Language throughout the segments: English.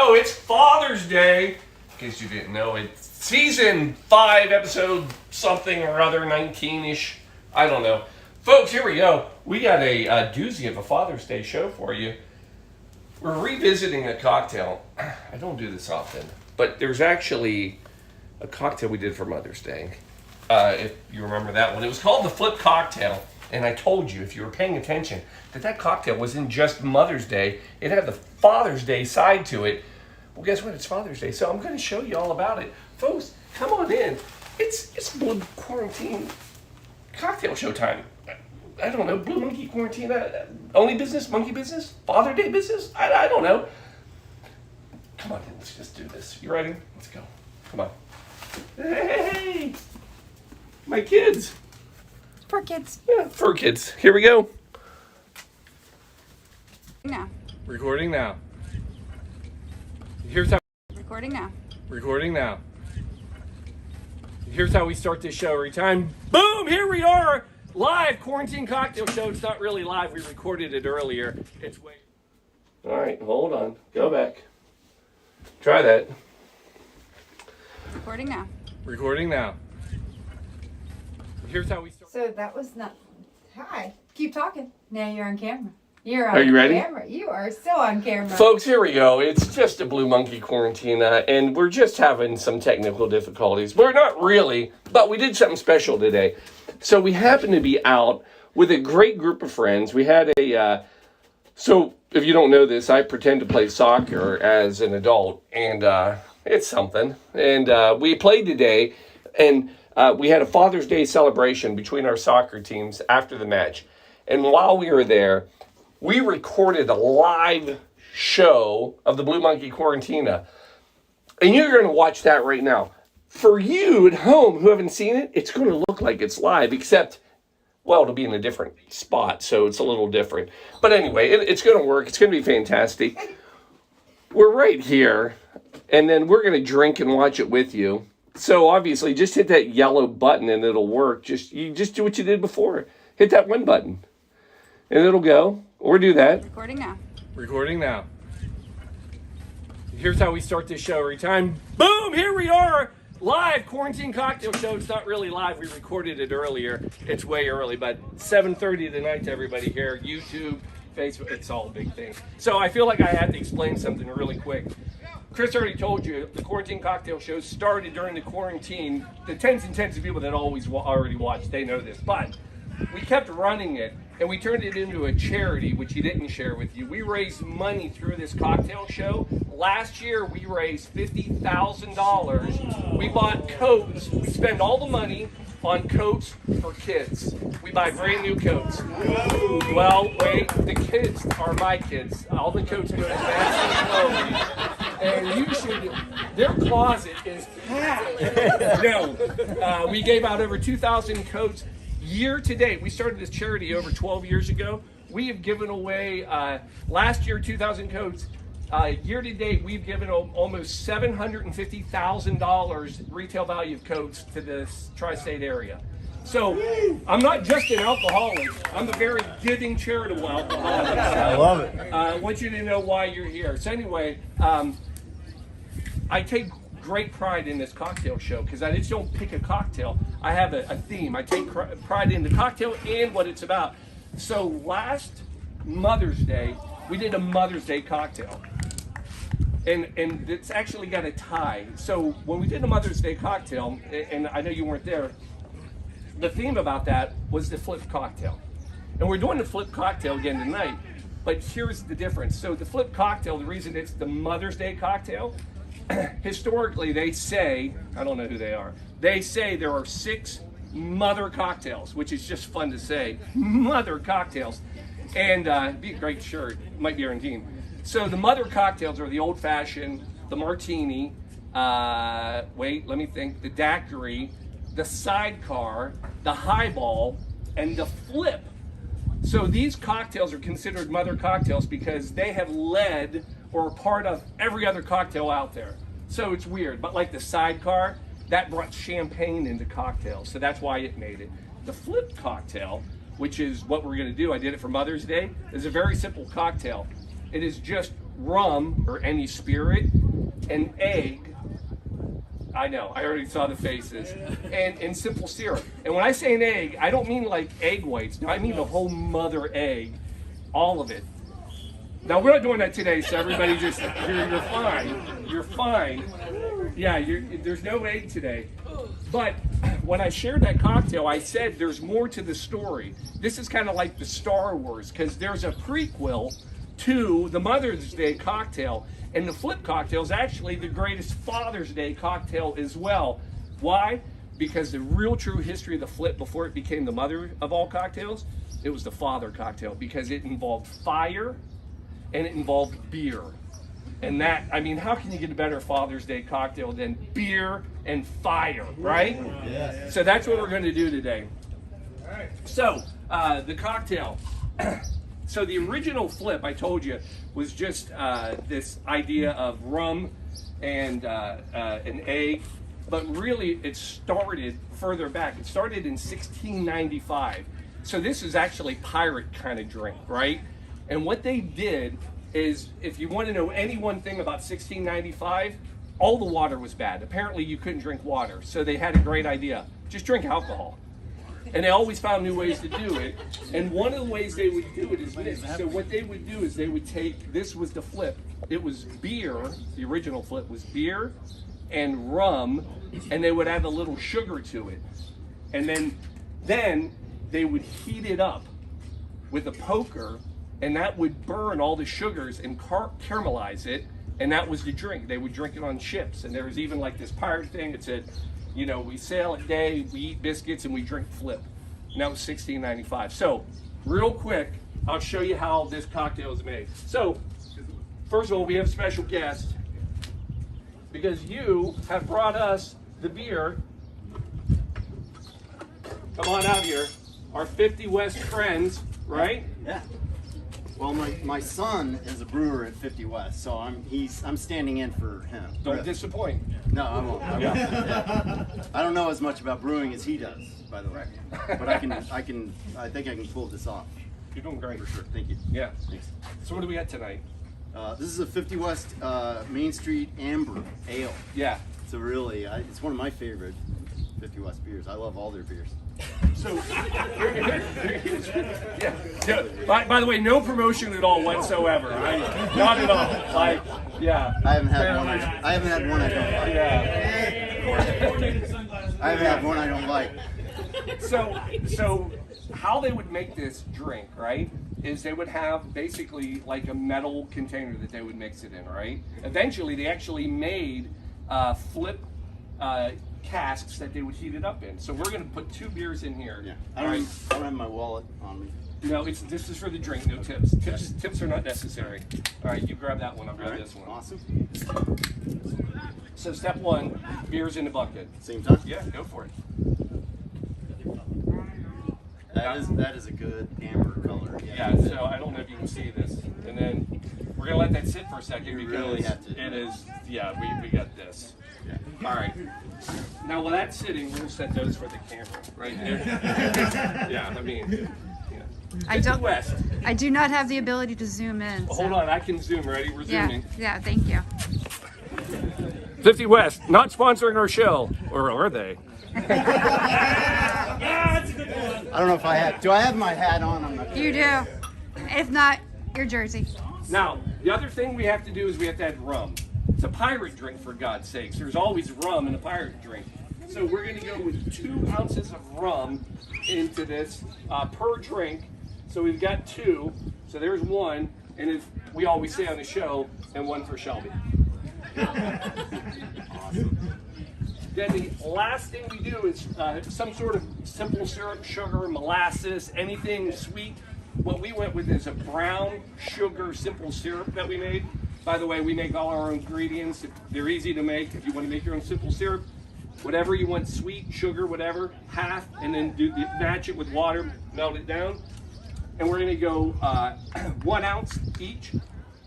go. It's Father's Day. In case you didn't know, it's season 5, episode something or other, 19-ish. I don't know. Folks, here we go. We got a doozy of a Father's Day show for you. We're revisiting a cocktail. I don't do this often, but there's actually a cocktail we did for Mother's Day. If you remember that one. It was called the Flip Cocktail. And I told you, if you were paying attention, that cocktail wasn't just Mother's Day. It had the Father's Day side to it. Well, guess what? It's Father's Day, so I'm going to show you all about it. Folks, come on in. It's Blue Quarantine cocktail show time. I don't know, Blue Monkey Quarantine, only business, monkey business, Father Day business? I don't know. Come on in, let's just do this. You ready? Let's go. Come on. Hey, my kids. For kids. Yeah, for kids. Here we go. Now. Recording now. Here's how. Recording now. Recording now. Here's how we start this show every time. Boom! Here we are, live quarantine cocktail show. It's not really live. We recorded it earlier. It's way. All right, hold on. Go back. Try that. Recording now. Recording now. Here's how we start. So that was not. Hi. Keep talking. Now you're on camera. You're on Are you ready? camera. You are still on camera. Folks, here we go. It's just a Blue Monkey Quarantine, and we're just having some technical difficulties. We're not really, but we did something special today. So we happened to be out with a great group of friends. We had so if you don't know this, I pretend to play soccer as an adult, and it's something. And we played today, and we had a Father's Day celebration between our soccer teams after the match. And while we were there, we recorded a live show of the Blue Monkey Quarantina. And you're going to watch that right now. For you at home who haven't seen it, it's going to look like it's live, except, well, it'll be in a different spot, so it's a little different. But anyway, it's going to work. It's going to be fantastic. We're right here, and then we're going to drink and watch it with you. So obviously, just hit that yellow button and it'll work. You just do what you did before. Hit that one button, and it'll go. Or do that. Recording now. Recording now. Here's how we start this show every time. Boom! Here we are, live quarantine cocktail show. It's not really live. We recorded it earlier. It's way early, but 7:30 tonight to everybody here. YouTube, Facebook, it's all a big thing. So I feel like I had to explain something really quick. Chris already told you, the quarantine cocktail show started during the quarantine. The tens and tens of people that already watched, they know this. But we kept running it, and we turned it into a charity, which he didn't share with you. We raised money through this cocktail show. Last year, we raised $50,000. We bought coats. We spend all the money on coats for kids. We buy brand new coats. Well, wait, the kids are my kids. All the coats go to Master Clothing. And you should, their closet is packed. No, we gave out over 2,000 coats. Year to date, we started this charity over 12 years ago. We have given away, last year, 2,000 coats. Year to date, we've given almost $750,000 retail value of coats to this tri-state area. So I'm not just an alcoholic. I'm a very giving, charitable alcoholic. I love it. I want you to know why you're here. So anyway, I take great pride in this cocktail show because I just don't pick a cocktail. I have a theme. I take pride in the cocktail and what it's about. So last Mother's Day, we did a Mother's Day cocktail. And it's actually got a tie. So when we did a Mother's Day cocktail, and I know you weren't there, the theme about that was the Flip Cocktail. And we're doing the Flip Cocktail again tonight, but here's the difference. So the Flip Cocktail, the reason it's the Mother's Day cocktail, historically they say, I don't know who they are, they say there are 6 mother cocktails, which is just fun to say, mother cocktails. And it'd be a great shirt, might be Argentine. So the mother cocktails are the old fashioned, the martini, wait, let me think, the daiquiri, the sidecar, the highball, and the flip. So these cocktails are considered mother cocktails because they have led or are part of every other cocktail out there. So it's weird, but like the sidecar, that brought champagne into cocktails, so that's why it made it. The flip cocktail, which is what we're gonna do, I did it for Mother's Day, is a very simple cocktail. It is just rum or any spirit, an egg. I know, I already saw the faces. And simple syrup. And when I say an egg, I don't mean like egg whites. No, I mean the whole mother egg, all of it. Now we're not doing that today, so everybody just, you're fine. You're fine. Yeah, there's no egg today. But when I shared that cocktail, I said there's more to the story. This is kind of like the Star Wars, because there's a prequel to the Mother's Day cocktail, and the flip cocktail is actually the greatest Father's Day cocktail as well. Why? Because the real true history of the flip before it became the mother of all cocktails, it was the father cocktail, because it involved fire and it involved beer. And that, I mean, how can you get a better Father's Day cocktail than beer and fire, right? Yes. So that's what we're going to do today. All right. So, the cocktail. So the original flip, I told you, was just this idea of rum and an egg. But really, it started further back. It started in 1695. So this is actually pirate kind of drink, right? And what they did is, if you want to know any one thing about 1695, all the water was bad. Apparently you couldn't drink water. So they had a great idea. Just drink alcohol. And they always found new ways to do it. And one of the ways they would do it is this. So what they would do is they would take, this was the flip. It was beer, the original flip was beer and rum, and they would add a little sugar to it. And then they would heat it up with a poker, and that would burn all the sugars and caramelize it, and that was the drink. They would drink it on ships, and there was even like this pirate thing that said, you know, we sail at day, we eat biscuits, and we drink flip. And that was 1695. So, real quick, I'll show you how this cocktail is made. So, first of all, we have a special guest, because you have brought us the beer. Come on out here. Our 50 West friends, right? Yeah. Well, my son is a brewer at 50 West, so I'm standing in for him. Don't disappoint. No, I won't. Yeah. I don't know as much about brewing as he does, by the way, but I think I can pull this off. You're doing great. For sure. Thank you. Yeah. Thanks. So what do we got tonight? This is a 50 West Main Street Amber Ale. Yeah. So really, it's one of my favorite 50 West beers. I love all their beers. So, yeah. By the way, no promotion at all whatsoever. Not at all. Like, yeah. I haven't had one. I haven't had one I don't like. Yeah. I haven't had one I don't like. So how they would make this drink, right, is they would have basically like a metal container that they would mix it in, right? Eventually, they actually made flip casks that they would heat it up in. So we're going to put 2 beers in here. Yeah. I don't have my wallet on me. No, this is for the drink. No tips. Tips are not necessary. All right, you grab that one. I'll grab this one. Awesome. So step 1, beers in the bucket. Same time. Yeah, go for it. That is a good amber color. Yeah. So I don't know if you can see this, and then we're gonna let that sit for a second because really have to. it is. Yeah, we got this. Yeah. All right. Now while that's sitting, we'll set those for the camera right there. Yeah, I mean, yeah. West. I do not have the ability to zoom in. Well, hold on, I can zoom. Ready? We're zooming. Yeah, thank you. 50 West, not sponsoring our show, or are they? I don't know if I have. Do I have my hat on? I'm not sure. You do. If not, your jersey. Now, the other thing we have to do is we have to add rum. It's a pirate drink, for God's sakes. There's always rum in a pirate drink. So we're going to go with 2 ounces of rum into this per drink. So we've got 2. So there's 1. And as we always say on the show, and 1 for Shelby. Awesome. Then the last thing we do is some sort of simple syrup, sugar, molasses, anything sweet. What we went with is a brown sugar simple syrup that we made. By the way, we make all our own ingredients. They're easy to make. If you want to make your own simple syrup, whatever you want, sweet, sugar, whatever, half, and then match it with water, melt it down. And we're going to go 1 ounce each,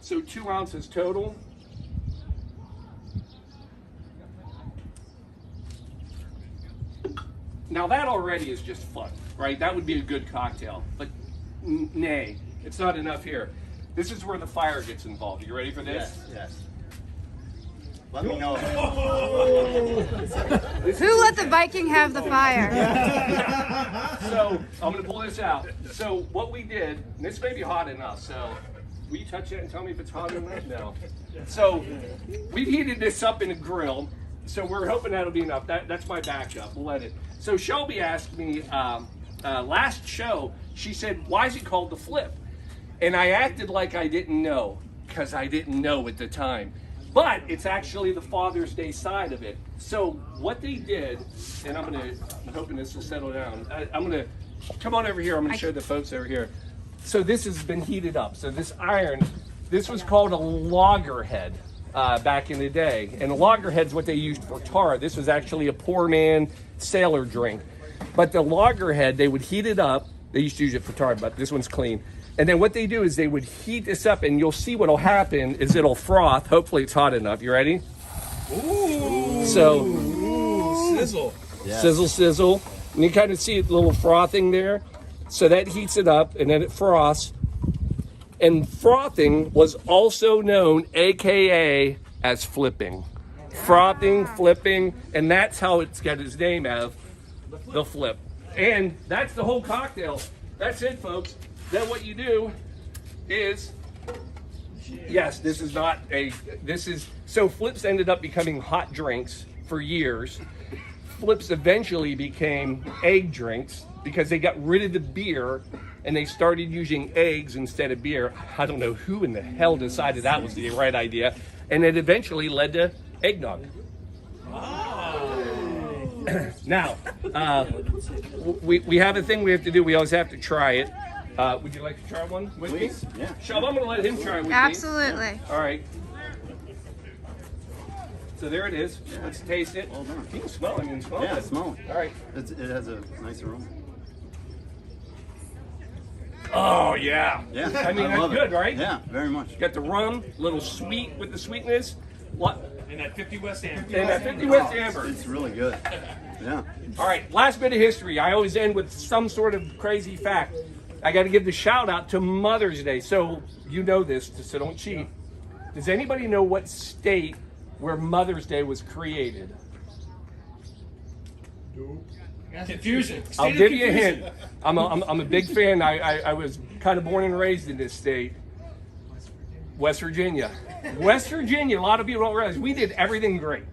so 2 ounces total. Now that already is just fun, right? That would be a good cocktail, but nay, it's not enough here. This is where the fire gets involved. You ready for this? Yes. Let me know. Who let the Viking have the fire? So I'm gonna pull this out. So what we did, and this may be hot enough, so will you touch it and tell me if it's hot enough? No. So we've heated this up in a grill, so we're hoping that'll be enough. That's my backup. We'll let it. So Shelby asked me last show, she said, why is it called the flip? And I acted like I didn't know, because I didn't know at the time. But it's actually the Father's Day side of it. So what they did, and I'm hoping this will settle down. I'm gonna come on over here. I'm gonna show the folks over here. So this has been heated up. So this iron, this was called a loggerhead back in the day. And a loggerhead's what they used for tar. This was actually a poor man sailor drink. But the loggerhead, they would heat it up. They used to use it for tar, but this one's clean. And then what they do is they would heat this up, and you'll see what'll happen is it'll froth. Hopefully it's hot enough. You ready? Ooh. So, Sizzle. Yes. sizzle, sizzle. And you kind of see a little frothing there. So that heats it up, and then it froths. And frothing was also known, AKA, as flipping. Frothing, flipping, and that's how it's got its name of the flip. And that's the whole cocktail. That's it, folks. Then what you do is, yes, so flips ended up becoming hot drinks for years. Flips eventually became egg drinks because they got rid of the beer and they started using eggs instead of beer. I don't know who in the hell decided that was the right idea. And it eventually led to eggnog. Now, we have a thing we have to do. We always have to try it. Would you like to try one with Please, me? yeah. Shub, I'm going to let him try it with me. Absolutely. All right. So there it is. Let's taste it. Well done. You can smell it. You can smell Yeah, it. smell it. All right. It has a nice aroma. Oh, yeah. Yeah, I mean, that's love good, it. right? Yeah, very much. Got the rum, a little sweet with the sweetness. What? And that 50 West Amber. And that 50 West Amber. It's really good. Yeah. All right, last bit of history. I always end with some sort of crazy fact. I got to give the shout out to Mother's Day. So you know this, so don't cheat. Does anybody know what state where Mother's Day was created? Confusion. I'll State of give you a confusion. hint. I'm a big fan. I was kind of born and raised in this state. West Virginia. West Virginia, a lot of people don't realize we did everything great.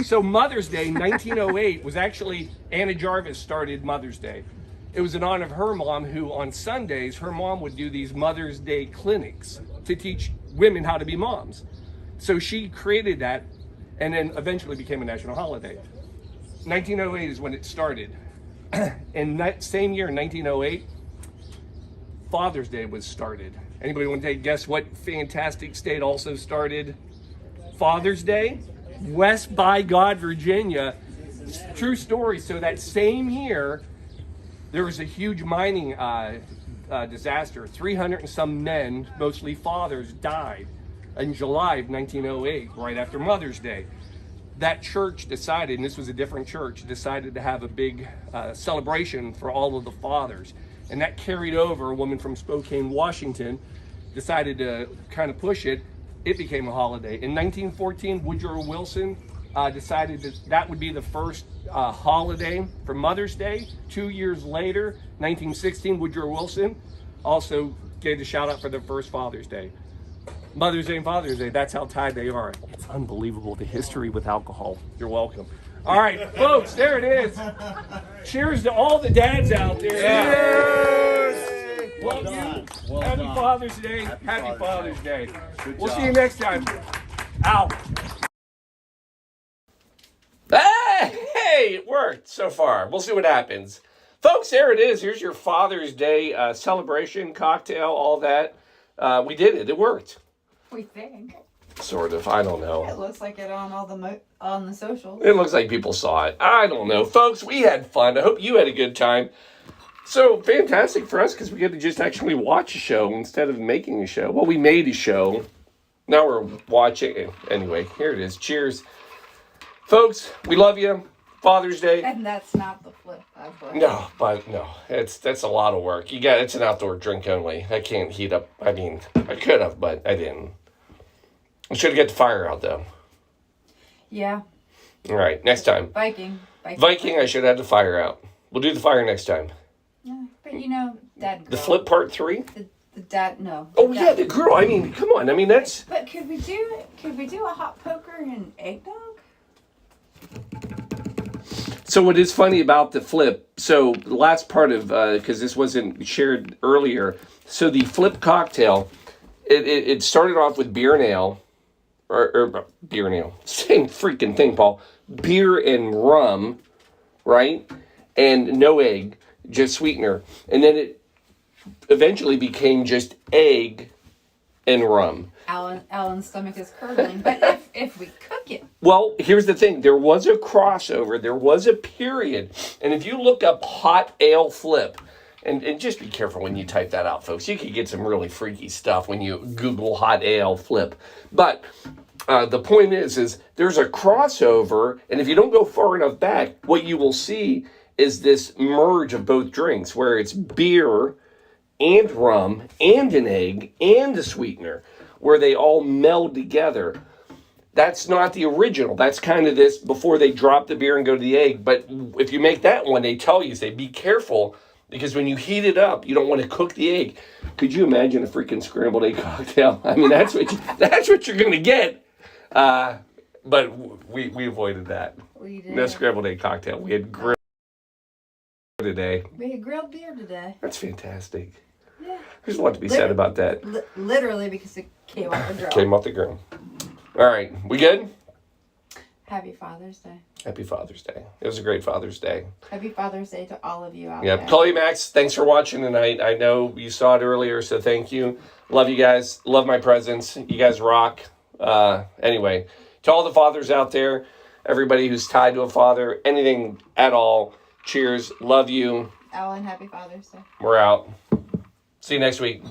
So Mother's Day, 1908, was actually Anna Jarvis started Mother's Day. It was in honor of her mom, who on Sundays, her mom would do these Mother's Day clinics to teach women how to be moms. So she created that and then eventually became a national holiday. 1908 is when it started. And that same year, 1908, Father's Day was started. Anybody want to take a guess what fantastic state also started Father's Day? West by God, Virginia. True story. So that same year, there was a huge mining disaster. 300 and some men, mostly fathers, died in July of 1908, right after Mother's Day. That church decided, and this was a different church, decided to have a big celebration for all of the fathers. And that carried over. A woman from Spokane, Washington, decided to kind of push it. It became a holiday. In 1914, Woodrow Wilson decided that that would be the first holiday for Mother's Day. 2 years later, 1916, Woodrow Wilson also gave the shout out for the first Father's Day. Mother's Day and Father's Day, that's how tied they are. It's unbelievable, the history with alcohol. You're welcome. All right, folks, there it is. Cheers to all the dads out there. Cheers! Love you. Well Happy done. Father's Day. Happy Happy Father's Day. Good We'll job. see you next time. Out. Hey, it worked so far. We'll see what happens. Folks, there it is. Here's your Father's Day celebration, cocktail, all that. We did it. It worked. We think. Sort of. I don't know. It looks like it on all the on the socials. It looks like people saw it. I don't know. Folks, we had fun. I hope you had a good time. So, fantastic for us because we get to just actually watch a show instead of making a show. Well, we made a show. Now we're watching it. Anyway, here it is. Cheers. Folks, we love you. Father's Day. And that's not the flip. No, but no, that's a lot of work. It's an outdoor drink only. I can't heat up. I mean, I could have, but I didn't. I should have got the fire out though. Yeah. All right, next time. Viking. I should have had the fire out. We'll do the fire next time. Yeah, but you know, Dad. The flip part 3. The dad. No. Oh yeah, the grill. I mean, come on. I mean, that's. But could we do a hot poker and eggnog? So what is funny about the flip, so the last part of, because this wasn't shared earlier, so the flip cocktail, it started off with beer and ale, or beer and ale, same freaking thing, Paul, beer and rum, right, and no egg, just sweetener, and then it eventually became just egg and rum. Alan's stomach is curdling, but if we cook it. Well, here's the thing. There was a crossover. There was a period. And if you look up hot ale flip, and just be careful when you type that out, folks. You could get some really freaky stuff when you Google hot ale flip. But the point is there's a crossover. And if you don't go far enough back, what you will see is this merge of both drinks where it's beer and rum and an egg and a sweetener, where they all meld together. That's not the original. That's kind of this before they drop the beer and go to the egg. But if you make that one, they tell you, say, be careful, because when you heat it up, you don't want to cook the egg. Could you imagine a freaking scrambled egg cocktail? I mean, that's what you're going to get. But we avoided that. We did. No scrambled egg cocktail. We had grilled today. We had grilled beer today. That's fantastic. Yeah. There's a lot to be said about that. Literally because it came off the grill. Came off the grill. All right, we good? Happy Father's Day. Happy Father's Day. It was a great Father's Day. Happy Father's Day to all of you out Yeah, there. Chloe Max, thanks for watching tonight. I know you saw it earlier, so thank you. Love you guys. Love my presence. You guys rock. Anyway, to all the fathers out there, everybody who's tied to a father, anything at all, cheers. Love you. Alan, happy Father's Day. We're out. See you next week.